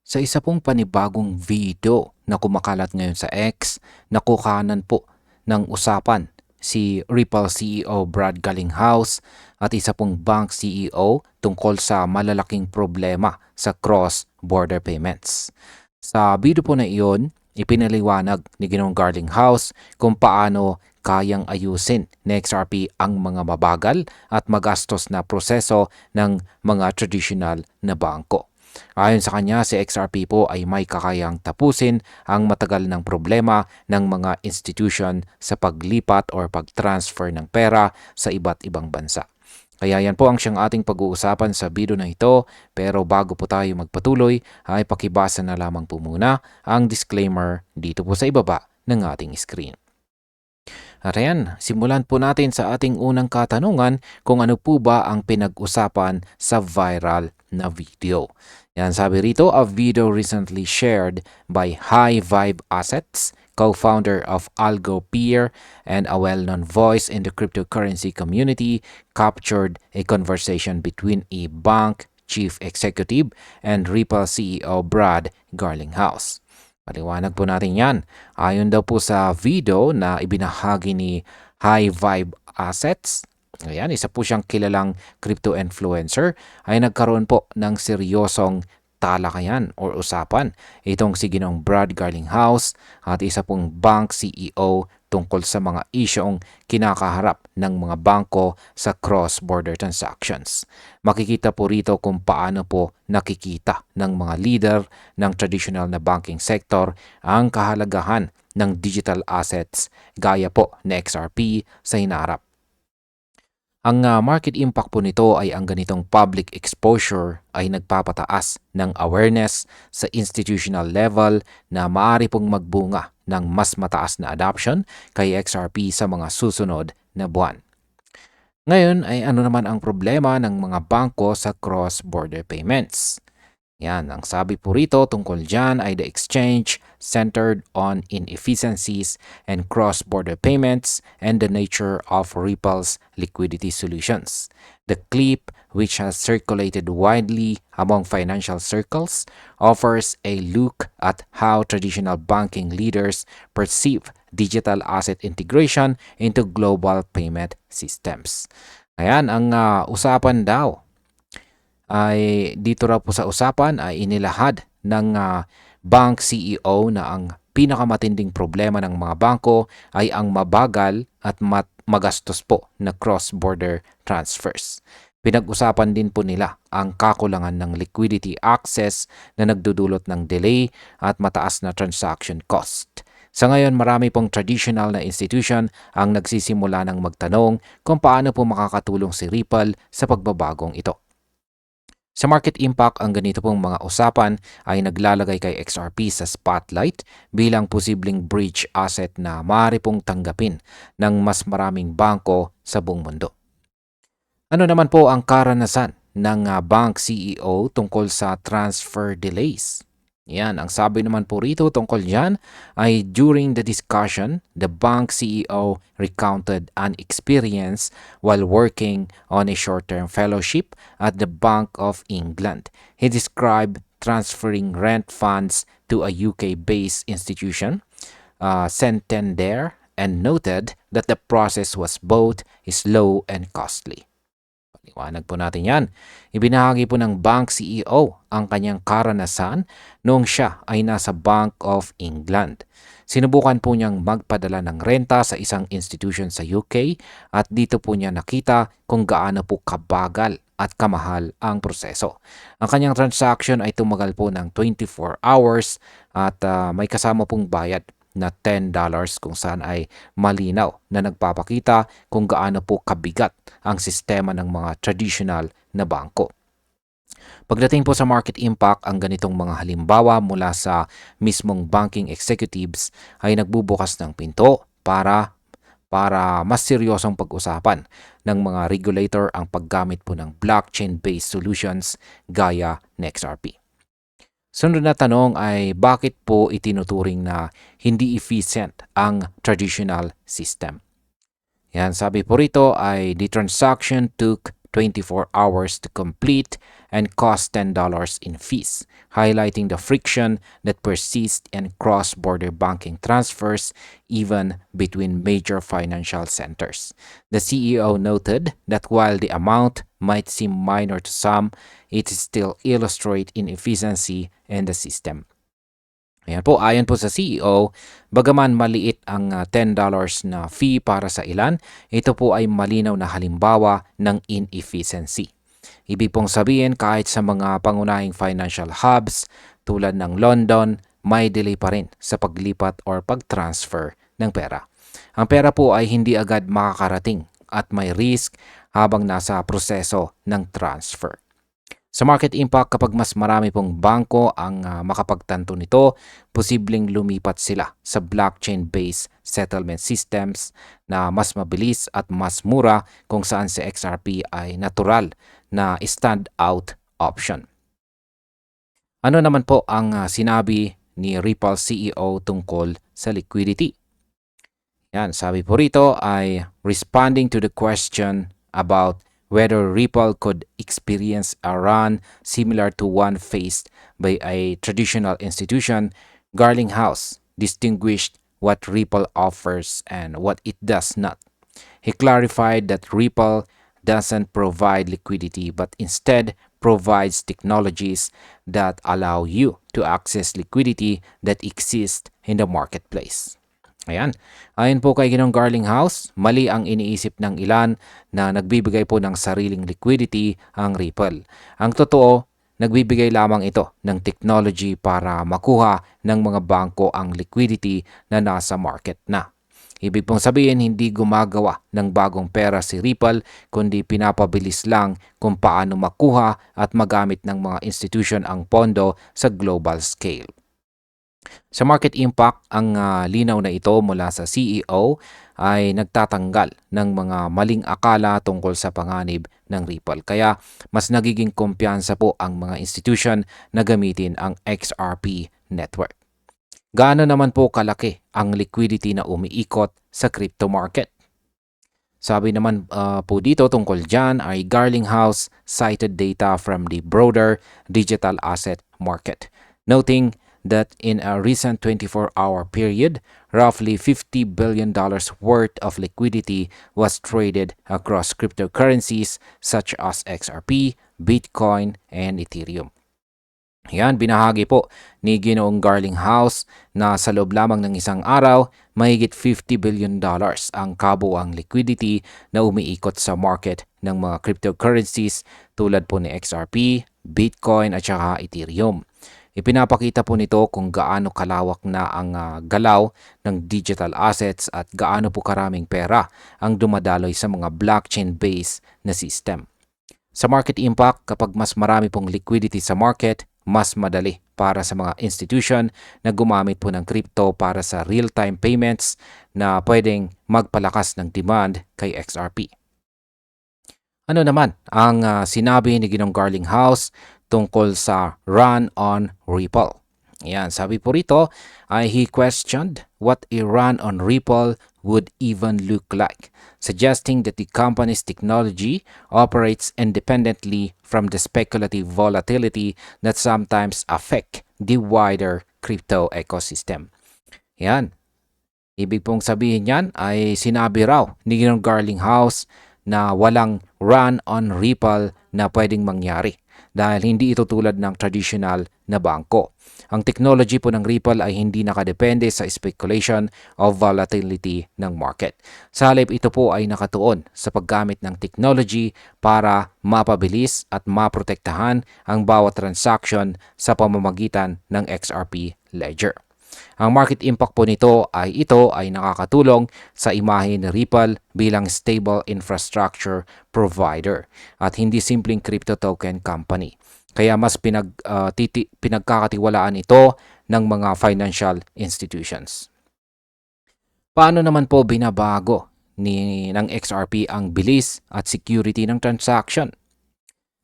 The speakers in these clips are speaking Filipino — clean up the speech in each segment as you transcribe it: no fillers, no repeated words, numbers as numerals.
Sa isa pong panibagong video na kumakalat ngayon sa X, nakukanan po ng usapan si Ripple CEO Brad Garlinghouse at isa pong bank CEO tungkol sa malalaking problema sa cross-border payments. Sa video po na iyon, ipinaliwanag ni Ginoong Garlinghouse kung paano kayang ayusin ni XRP ang mga mabagal at magastos na proseso ng mga traditional na bangko. Ayon sa kanya, si XRP po ay may kakayang tapusin ang matagal ng problema ng mga institution sa paglipat or pag-transfer ng pera sa iba't ibang bansa. Kaya yan po ang siyang ating pag-uusapan sa video na ito, pero bago po tayo magpatuloy ay pakibasa na lamang po muna ang disclaimer dito po sa ibaba ng ating screen. At ayan, simulan po natin sa ating unang katanungan kung ano po ba ang pinag-usapan sa viral na video. Yan, sabi rito, a video recently shared by High Vibe Assets, co-founder of AlgoPeer and a well-known voice in the cryptocurrency community, captured a conversation between a bank chief executive and Ripple CEO Brad Garlinghouse. Paliwanag po natin yan. Ayon daw po sa video na ibinahagi ni High Vibe Assets, ayan, isa po siyang kilalang crypto influencer, ay nagkaroon po ng seryosong talakayan o usapan itong si Ginoong Brad Garlinghouse at isa pong bank CEO tungkol sa mga isyong kinakaharap ng mga bangko sa cross-border transactions. Makikita po rito kung paano po nakikita ng mga leader ng traditional na banking sector ang kahalagahan ng digital assets gaya po na XRP sa hinaharap. Ang market impact po nito ay ang ganitong public exposure ay nagpapataas ng awareness sa institutional level na maaari pong magbunga ng mas mataas na adoption kay XRP sa mga susunod na buwan. Ngayon ay ano naman ang problema ng mga bangko sa cross-border payments? Yan, ang sabi po rito tungkol dyan ay the exchange centered on inefficiencies and cross-border payments and the nature of Ripple's liquidity solutions. The clip, which has circulated widely among financial circles, offers a look at how traditional banking leaders perceive digital asset integration into global payment systems. Ayan, ang usapan daw ay dito raw po sa usapan ay inilahad ng bank CEO na ang pinakamatinding problema ng mga bangko ay ang mabagal at magastos po na cross-border transfers. Pinag-usapan din po nila ang kakulangan ng liquidity access na nagdudulot ng delay at mataas na transaction cost. Sa ngayon, marami pong traditional na institution ang nagsisimula ng magtanong kung paano po makakatulong si Ripple sa pagbabagong ito. Sa market impact, ang ganito pong mga usapan ay naglalagay kay XRP sa spotlight bilang posibleng bridge asset na maaari pong tanggapin ng mas maraming bangko sa buong mundo. Ano naman po ang karanasan ng bank CEO tungkol sa transfer delays? Yan, ang sabi naman po rito tungkol dyan ay during the discussion, the bank CEO recounted an experience while working on a short-term fellowship at the Bank of England. He described transferring rent funds to a UK-based institution, Santander, and noted that the process was both slow and costly. Liwanag po natin yan. Ibinahagi po ng bank CEO ang kanyang karanasan noong siya ay nasa Bank of England. Sinubukan po niyang magpadala ng renta sa isang institution sa UK at dito po niya nakita kung gaano po kabagal at kamahal ang proseso. Ang kanyang transaction ay tumagal po ng 24 hours at may kasama pong bayad na $10 kung saan ay malinaw na nagpapakita kung gaano po kabigat ang sistema ng mga traditional na bangko. Pagdating po sa market impact, ang ganitong mga halimbawa mula sa mismong banking executives ay nagbubukas ng pinto para mas seryosong pag-usapan ng mga regulator ang paggamit po ng blockchain-based solutions gaya ng XRP. Sunod na tanong ay bakit po itinuturing na hindi efficient ang traditional system? Yan, sabi po rito ay the transaction took 24 hours to complete and cost $10 in fees, highlighting the friction that persists in cross-border banking transfers even between major financial centers. The CEO noted that while the amount might seem minor to some, it still illustrates inefficiency in the system. Ayan po, ayon po sa CEO, bagaman maliit ang $10 na fee para sa ilan, ito po ay malinaw na halimbawa ng inefficiency. Ibig pong sabihin kahit sa mga pangunahing financial hubs tulad ng London, may delay pa rin sa paglipat or pag-transfer ng pera. Ang pera po ay hindi agad makakarating at may risk habang nasa proseso ng transfer. Sa market impact, kapag mas marami pong bangko ang makapagtanto nito, posibleng lumipat sila sa blockchain-based settlement systems na mas mabilis at mas mura, kung saan si XRP ay natural na stand-out option. Ano naman po ang sinabi ni Ripple CEO tungkol sa liquidity? Yan, sabi po rito ay responding to the question about whether Ripple could experience a run similar to one faced by a traditional institution, Garlinghouse distinguished what Ripple offers and what it does not. He clarified that Ripple doesn't provide liquidity but instead provides technologies that allow you to access liquidity that exists in the marketplace. Ayan. Ayon po kay Ginong Garlinghouse, mali ang iniisip ng ilan na nagbibigay po ng sariling liquidity ang Ripple. Ang totoo, nagbibigay lamang ito ng technology para makuha ng mga bangko ang liquidity na nasa market na. Ibig pong sabihin, hindi gumagawa ng bagong pera si Ripple, kundi pinapabilis lang kung paano makuha at magamit ng mga institution ang pondo sa global scale. Sa market impact, ang linaw na ito mula sa CEO ay nagtatanggal ng mga maling akala tungkol sa panganib ng Ripple. Kaya mas nagiging kumpiyansa po ang mga institution na gamitin ang XRP network. Gaano naman po kalaki ang liquidity na umiikot sa crypto market? Sabi naman po dito tungkol dyan ay Garlinghouse cited data from the broader digital asset market, noting that in a recent 24-hour period, roughly $50 billion worth of liquidity was traded across cryptocurrencies such as XRP, Bitcoin, and Ethereum. Yan, binahagi po ni Ginoong Garlinghouse na sa loob lamang ng isang araw, mahigit $50 billion ang kabuuang liquidity na umiikot sa market ng mga cryptocurrencies tulad po ni XRP, Bitcoin at saka Ethereum. Ipinapakita po nito kung gaano kalawak na ang galaw ng digital assets at gaano po karaming pera ang dumadaloy sa mga blockchain-based na system. Sa market impact, kapag mas marami pong liquidity sa market, mas madali para sa mga institution na gumamit po ng crypto para sa real-time payments na pwedeng magpalakas ng demand kay XRP. Ano naman ang sinabi ni Ginong Garlinghouse tungkol sa run on Ripple? Yan, sabi po rito, he questioned what a run on Ripple would even look like, suggesting that the company's technology operates independently from the speculative volatility that sometimes affect the wider crypto ecosystem. Yan. Ibig pong sabihin yan ay sinabi raw ni Ginong Garlinghouse na walang run on Ripple na pwedeng mangyari dahil hindi ito tulad ng traditional na bangko. Ang technology po ng Ripple ay hindi nakadepende sa speculation o volatility ng market. Sa halip, ito po ay nakatuon sa paggamit ng technology para mapabilis at maprotektahan ang bawat transaction sa pamamagitan ng XRP ledger. Ang market impact po nito ay nakakatulong sa imahe ni Ripple bilang stable infrastructure provider at hindi simpleng crypto token company. Kaya mas pinagkakatiwalaan ito ng mga financial institutions. Paano naman po binabago ng XRP ang bilis at security ng transaction?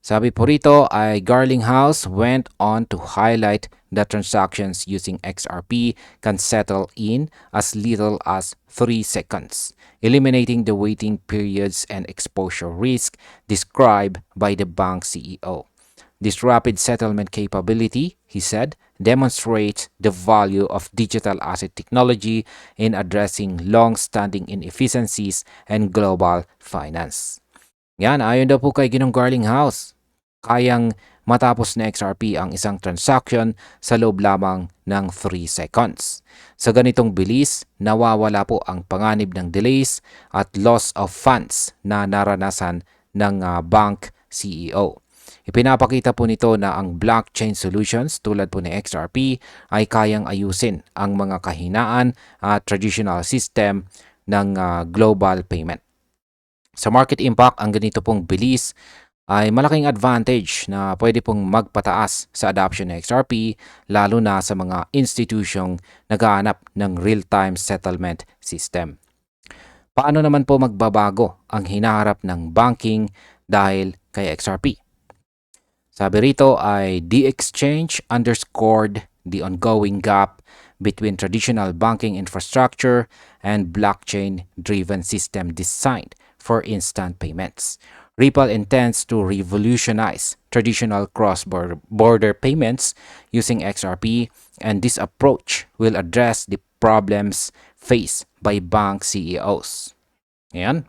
Sabi po rito ay Garlinghouse went on to highlight that transactions using XRP can settle in as little as 3 seconds, eliminating the waiting periods and exposure risk described by the bank CEO. This rapid settlement capability, he said, demonstrates the value of digital asset technology in addressing long-standing inefficiencies and global finance. Yan, ayon daw po kay Ginong Garlinghouse, kayang matapos na XRP ang isang transaction sa loob lamang ng 3 seconds. Sa ganitong bilis, nawawala po ang panganib ng delays at loss of funds na naranasan ng bank CEO. Ipinapakita po nito na ang blockchain solutions tulad po ni XRP ay kayang ayusin ang mga kahinaan at traditional system ng global payment. Sa market impact, ang ganito pong bilis ay malaking advantage na pwede pong magpataas sa adoption ng XRP lalo na sa mga institusyong naghahanap ng real-time settlement system. Paano naman po magbabago ang hinaharap ng banking dahil kay XRP? Sabi rito ay the exchange underscored the ongoing gap between traditional banking infrastructure and blockchain-driven system designed for instant payments. Ripple intends to revolutionize traditional cross-border payments using XRP, and this approach will address the problems faced by bank CEOs. Ayan.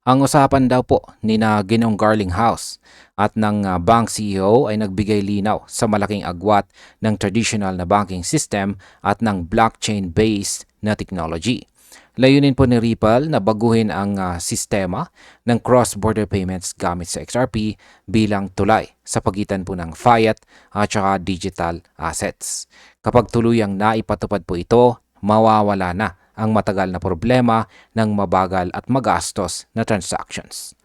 Ang usapan daw po ni Ginong Garlinghouse at ng bank CEO ay nagbigay linaw sa malaking agwat ng traditional na banking system at ng blockchain-based na technology. Layunin po ni Ripple na baguhin ang sistema ng cross-border payments gamit sa XRP bilang tulay sa pagitan po ng fiat at saka digital assets. Kapag tuluyang naipatupad po ito, mawawala na ang matagal na problema ng mabagal at magastos na transactions.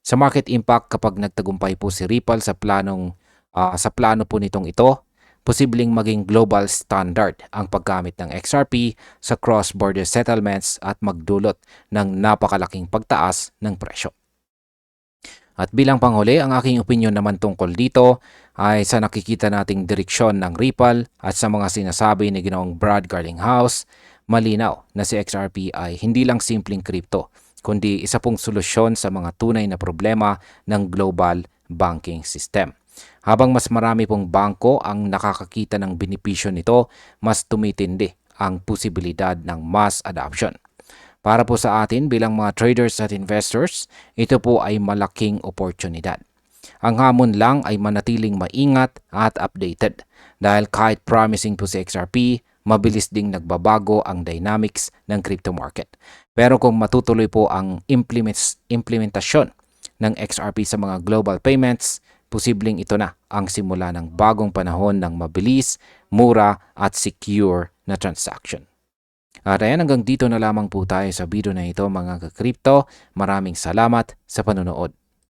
Sa market impact, kapag nagtagumpay po si Ripple sa plano po nitong ito, posibleng maging global standard ang paggamit ng XRP sa cross-border settlements at magdulot ng napakalaking pagtaas ng presyo. At bilang panghuli, ang aking opinion naman tungkol dito ay sa nakikita nating direksyon ng Ripple at sa mga sinasabi ni Ginoong Brad Garlinghouse, malinaw na si XRP ay hindi lang simpleng crypto, kundi isa pong solusyon sa mga tunay na problema ng global banking system. Habang mas marami pong bangko ang nakakakita ng benepisyo nito, mas tumitindi ang posibilidad ng mass adoption. Para po sa atin bilang mga traders at investors, ito po ay malaking oportunidad. Ang hamon lang ay manatiling maingat at updated dahil kahit promising po si XRP, mabilis ding nagbabago ang dynamics ng crypto market. Pero kung matutuloy po ang implementasyon ng XRP sa mga global payments, posibleng ito na ang simula ng bagong panahon ng mabilis, mura at secure na transaction. At ayan, hanggang dito na lamang po tayo sa video na ito mga ka-crypto. Maraming salamat sa panonood.